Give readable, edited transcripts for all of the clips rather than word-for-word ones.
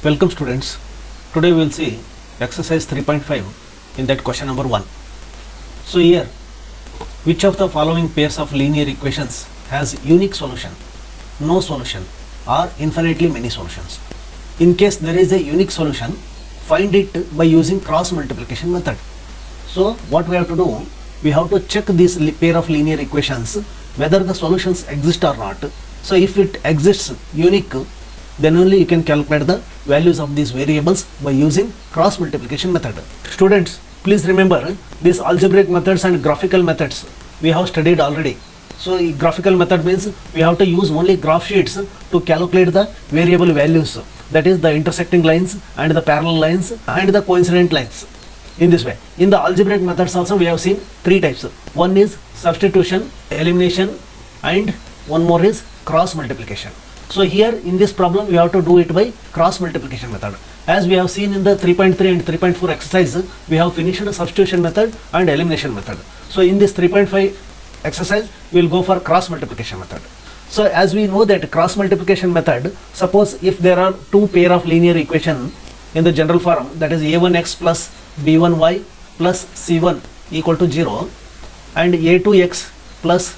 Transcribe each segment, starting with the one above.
Welcome students. Today we will see exercise 3.5 in that question number 1. So here, which of the following pairs of linear equations has unique solution, no solution or infinitely many solutions? In case there is a unique solution, find it by using cross multiplication method. So what we have to do, we have to check this pair of linear equations whether the solutions exist or not. So if it exists unique, then only you can calculate the values of these variables by using cross multiplication method. Students, please remember these algebraic methods and graphical methods we have studied already. So graphical method means we have to use only graph sheets to calculate the variable values, that is the intersecting lines and the parallel lines and the coincident lines. In this way, in the algebraic methods also we have seen three types. One is substitution, elimination, and one more is cross multiplication. So here in this problem we have to do it by cross multiplication method. As we have seen in the 3.3 and 3.4 exercise, we have finished the substitution method and elimination method. So in this 3.5 exercise, we will go for cross multiplication method. So as we know that cross multiplication method, suppose if there are two pair of linear equation in the general form, that is a1x plus b1y plus c1 equal to 0 and a2x plus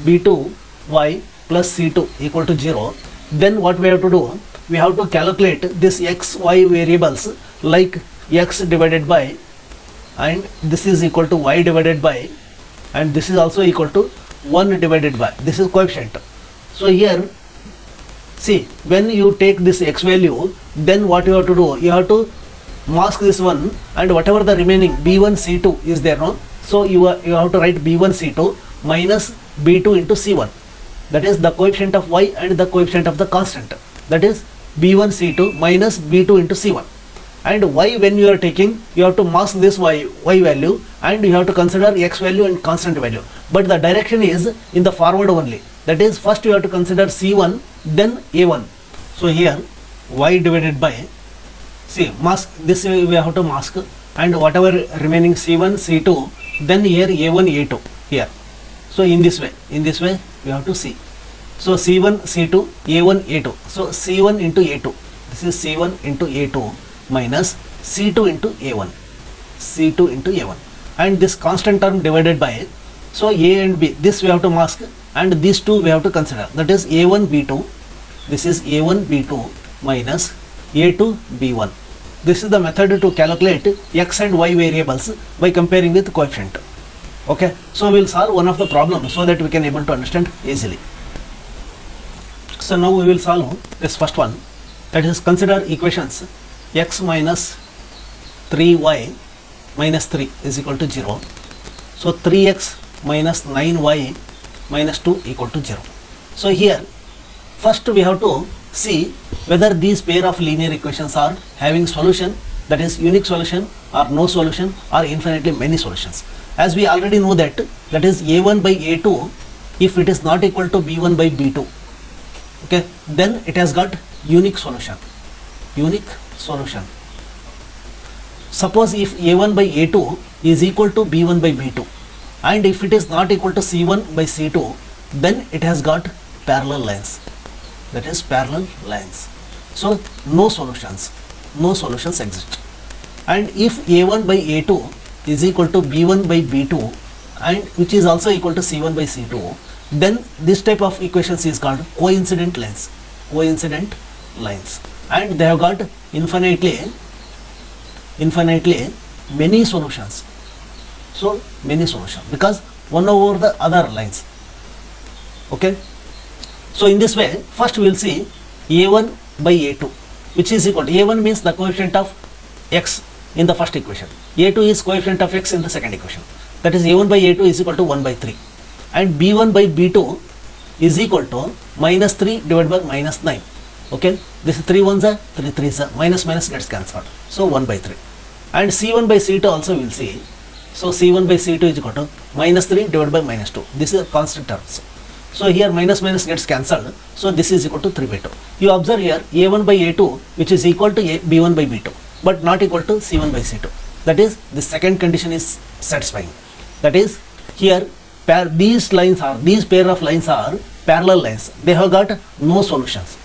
b2y plus c2 equal to 0, then what we have to do, we have to calculate this x, y variables like x divided by, and this is equal to y divided by, and this is also equal to 1 divided by, this is coefficient. So here, see, when you take this x value, then what you have to do, you have to mask this one and whatever the remaining b1 c2 is there, no? So you have to write b1 c2 minus b2 into c1. That is the coefficient of y and the coefficient of the constant. That is b1 c2 minus b2 into c1. And y, when you are taking, you have to mask this y value and you have to consider x value and constant value. But the direction is in the forward only. That is, first you have to consider c1, then a1. So here y divided by, see, mask this we have to mask, and whatever remaining c1 c2, then here a1 a2 here. So in this way we have to see. So c1 c2 a1 a2. So c1 into a2, this is c1 into a2 minus c2 into a1, c2 into a1, and this constant term divided by, so a and b, this we have to mask and these two we have to consider. That is a1 b2, this is a1 b2 minus a2 b1. This is the method to calculate x and y variables by comparing with coefficient. Okay, so we will solve one of the problems so that we can able to understand easily. So now we will solve this first one, that is, consider equations x minus 3y minus 3 is equal to 0. So 3x minus 9y minus 2 equal to 0. So here first we have to see whether these pair of linear equations are having solution, that is unique solution or no solution or infinitely many solutions. As we already know that is a1 by a2, if it is not equal to b1 by b2, okay, then it has got unique solution. Unique solution. Suppose if a1 by a2 is equal to b1 by b2, and if it is not equal to c1 by c2, then it has got parallel lines. That is parallel lines. So no solutions exist. And if a1 by a2 is equal to b1 by b2 and which is also equal to c1 by c2, then this type of equations is called coincident lines. Coincident lines, and they have got infinitely many solutions. So many solutions because one over the other lines. Okay, so in this way first we will see a1 by a2, which is equal to, a1 means the coefficient of x in the first equation, a2 is coefficient of x in the second equation, that is a1 by a2 is equal to 1 by 3, and b1 by b2 is equal to minus 3 divided by minus 9. Okay, this is 3 1s are 3 3s are, minus gets cancelled, so 1 by 3. And c1 by c2 also we will see, so c1 by c2 is equal to minus 3 divided by minus 2, this is constant terms. So here minus gets cancelled, so this is equal to 3 by 2. You observe here a1 by a2 which is equal to b1 by b2 but not equal to c1 by c2. That is, the second condition is satisfying. That is, here these pair of lines are parallel lines. They have got no solutions.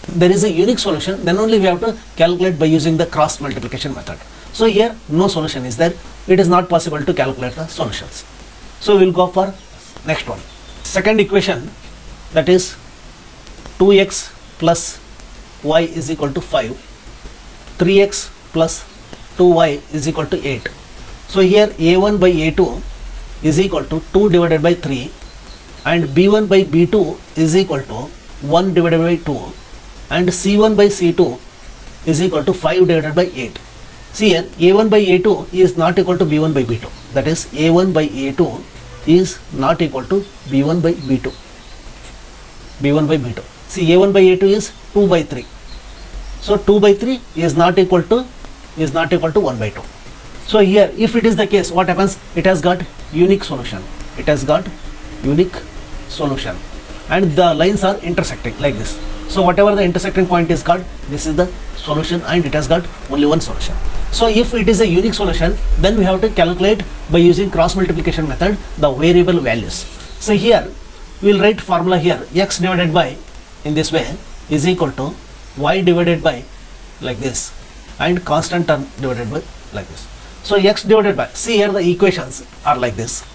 there is a unique solution, then only we have to calculate by using the cross multiplication method. So here no solution is there. It is not possible to calculate the solutions. So we will go for next one. Second equation, that is 2x plus y is equal to 5, 3x plus 2y is equal to 8. So here a1 by a2 is equal to 2 divided by 3 and b1 by b2 is equal to 1 divided by 2 and c1 by c2 is equal to 5 divided by 8. See here a1 by a2 is not equal to b1 by b2. That is a1 by a2 is not equal to b1 by b2. b1 by b2. See a1 by a2 is 2 by 3. So 2 by 3 is not equal to 1 by 2. So here if it is the case, what happens? It has got unique solution. It has got unique solution and the lines are intersecting like this. So whatever the intersecting point is called, this is the solution and it has got only one solution. So if it is a unique solution, then we have to calculate by using cross multiplication method the variable values. So here we will write formula here, x divided by in this way is equal to y divided by like this and constant term divided by like this. So x divided by, see here the equations are like this.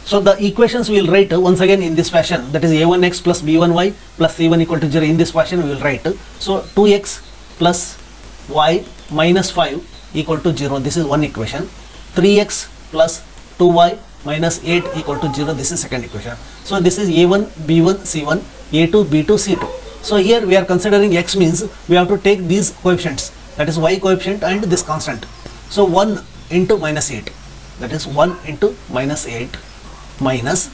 So the equations we will write once again in this fashion, that is a1x plus b1y plus c1 equal to 0. In this fashion we will write. So 2x plus y minus 5 equal to 0. This is one equation. 3x plus 2y minus 8 equal to 0. This is second equation. So this is a1 b1 c1, a2 b2 c2. So here we are considering x means we have to take these coefficients, that is y coefficient and this constant. So 1 into minus 8, that is 1 into minus 8 minus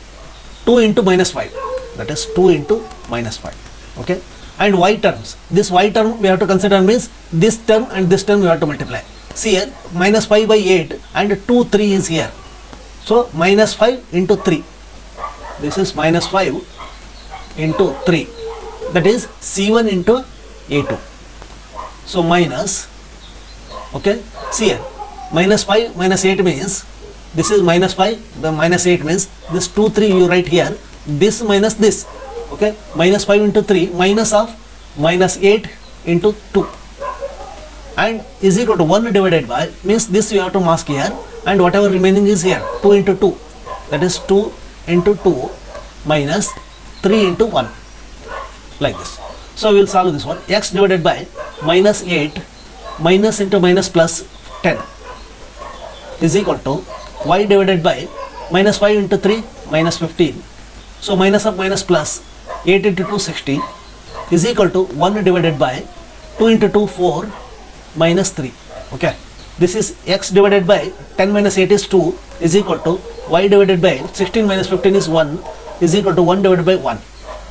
2 into minus 5, that is 2 into minus 5. Okay, and y terms, this y term we have to consider means this term and this term we have to multiply. See here minus 5 by 8 and 2 3 is here. So minus 5 into 3, this is minus 5 into 3, that is c1 into a2. So minus, okay, see here minus 5 minus 8 means this is minus 5, the minus 8 means this 2 3 you write here, this minus this, okay, minus 5 into 3 minus of minus 8 into 2 and is equal to 1 divided by, means this you have to mask here and whatever remaining is here, 2 into 2, that is 2 into 2 minus 3 into 1 like this. So we will solve this one. X divided by minus 8 minus into minus plus 10 is equal to y divided by minus 5 into 3 minus 15. So minus of minus plus 8 into 2 60 is equal to 1 divided by 2 into 2 4 minus 3. Okay, this is x divided by 10 minus 8 is 2 is equal to y divided by 16 minus 15 is 1 is equal to 1 divided by 1.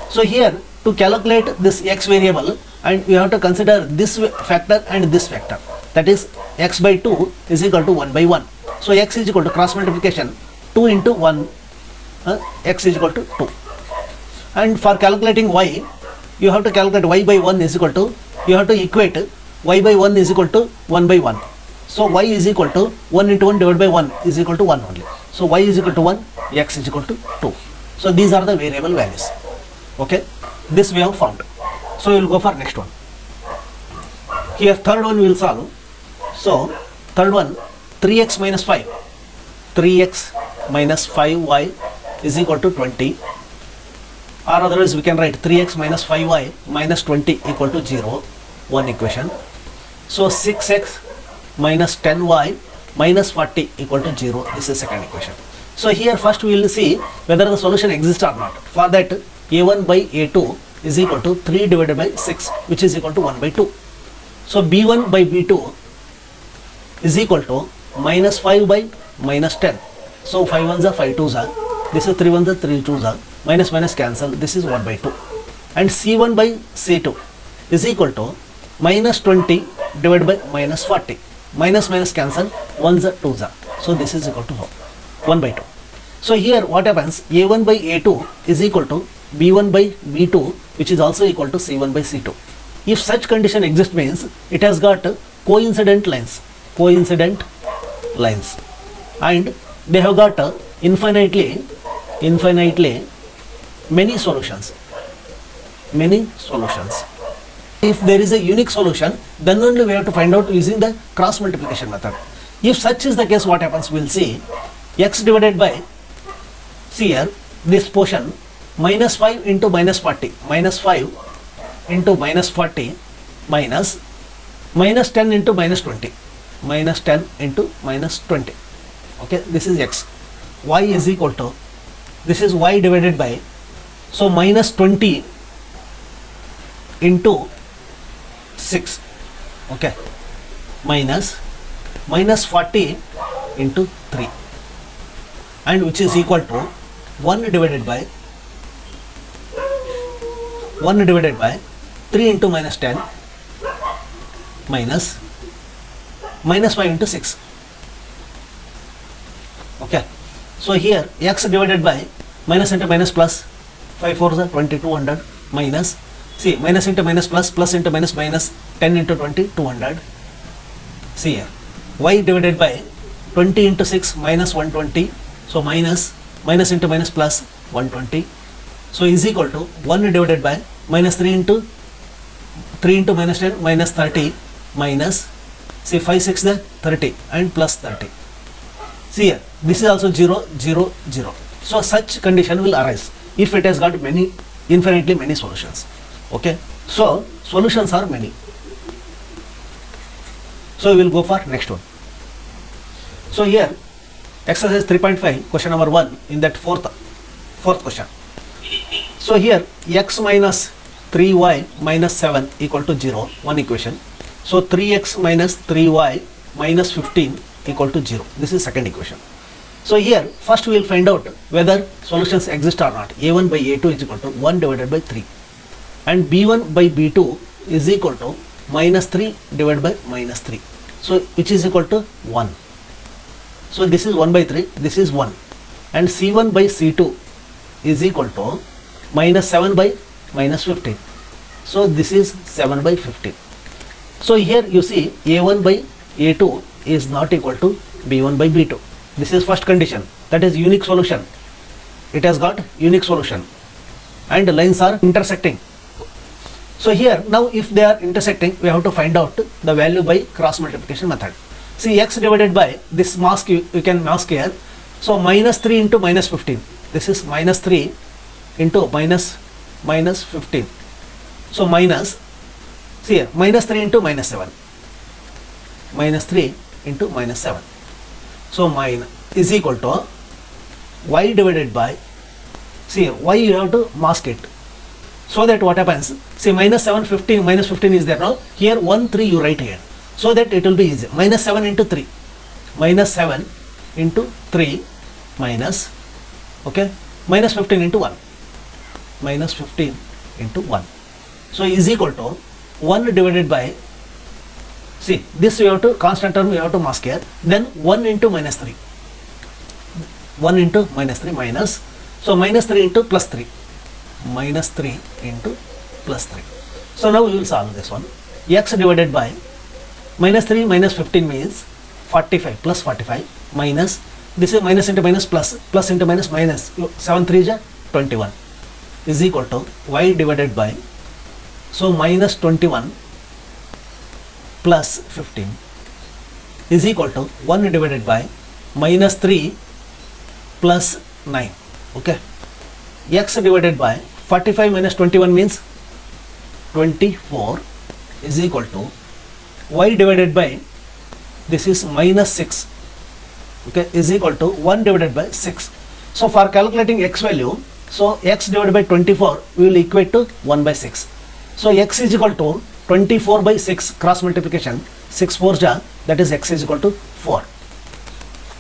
So here to calculate this x variable, and we have to consider this factor and this factor, that is x by 2 is equal to 1 by 1. So x is equal to cross multiplication 2 into 1, x is equal to 2. And for calculating y, you have to calculate y by 1 is equal to, you have to equate y by 1 is equal to 1 by 1. So y is equal to 1 into 1 divided by 1 is equal to 1 only. So y is equal to 1, x is equal to 2. So these are the variable values. Okay, this we have found. So we will go for next one. Here third one we will solve. So third one, 3x minus 5, 3x minus 5y is equal to 20, or otherwise we can write 3x minus 5y minus 20 equal to 0, one equation. So 6x minus 10y minus 40 equal to 0, this is second equation. So here first we will see whether the solution exists or not. For that a1 by a2 is equal to 3 divided by 6, which is equal to 1 by 2. So b1 by b2 is equal to minus 5 by minus 10. So 5 1s are 5 2s are, this is 3 1s are 3 2s are, minus minus cancel, this is 1 by 2. And c1 by c2 is equal to minus 20 divided by minus 40, minus minus cancel, 1s are 2s are, so this is equal to 1 by 2. So here what happens, a1 by a2 is equal to b1 by b2, which is also equal to c1 by c2. If such condition exists means it has got coincident lines, and they have got infinitely many solutions. If there is a unique solution, then only we have to find out using the cross multiplication method. If such is the case, what happens? We'll see x divided by, see here, this portion minus 5 into minus 40, minus 5 into minus 40 minus minus 10 into minus 20, minus 10 into minus 20. Okay, this is x. Y is equal to, this is y divided by, so minus 20 into 6, okay, minus 40 into 3, and which is equal to 1 divided by 3 into minus 10 minus 5 into 6. Okay, so here x divided by minus into minus plus, 5 4 is 2200 minus, see, minus into minus plus, plus into minus minus, 10 into 20, 200. See here, y divided by 20 into 6 minus 120, so minus into minus plus 120, so is equal to 1 divided by minus 3 into minus 10 minus 30 minus, see, 5 6 the 30 and plus 30. See here, this is also 0 0 0. So such condition will arise if it has got infinitely many solutions. Okay, so solutions are many. So we will go for next one. So here exercise 3.5 question number 1 in that fourth question. So here x minus 3y minus 7 equal to 0, one equation. So 3x minus 3y minus 15 equal to 0. This is second equation. So here first we will find out whether solutions exist or not. a1 by a2 is equal to 1 divided by 3, and b1 by b2 is equal to minus 3 divided by minus 3, so which is equal to 1. So this is 1 by 3, this is 1, and c1 by c2 is equal to minus 7 by minus 15, so this is 7 by 15. So here you see a1 by a2 is not equal to b1 by b2. This is first condition, that is unique solution. It has got unique solution and the lines are intersecting. So here now if they are intersecting, we have to find out the value by cross multiplication method. See, x divided by this mask, you can mask here. So minus 3 into minus 15, this is minus 3 into minus 15. So minus, see here, minus 3 into minus 7, minus 3 into minus 7. So minus is equal to y divided by, see here, y you have to mask it. So that what happens, see, minus 7 15, minus 15 is there now, here 1 3 you write here, so that it will be easy. Minus 7 into 3, minus 7 into 3 minus, okay, minus 15 into 1, minus 15 into 1, so is equal to 1 divided by, see, this you have to, constant term you have to mask here, then 1 into minus 3, 1 into minus 3 minus, so minus 3 into plus 3, minus 3 into plus 3. So now we will solve this one. X divided by minus 3 minus 15 means 45 plus 45 minus, this is minus into minus plus, plus into minus minus, 7 3 is 21 is equal to y divided by, so minus 21 plus 15 is equal to 1 divided by minus 3 plus 9. Okay, x divided by 45 minus 21 means 24 is equal to y divided by, this is minus 6, okay, is equal to 1 divided by 6. So for calculating x value, so x divided by 24 we will equate to 1 by 6. So x is equal to 24 by 6 cross multiplication, 6 4 ja, that is x is equal to 4.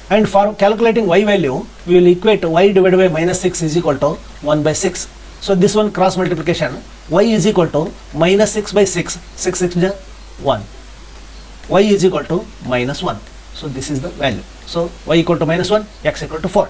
And for calculating y value, we will equate y divided by minus 6 is equal to 1 by 6. So this one cross multiplication, y is equal to minus 6 by 6, 6 6 ja 1, y is equal to minus 1. So this is the value. So y equal to minus 1, x equal to 4.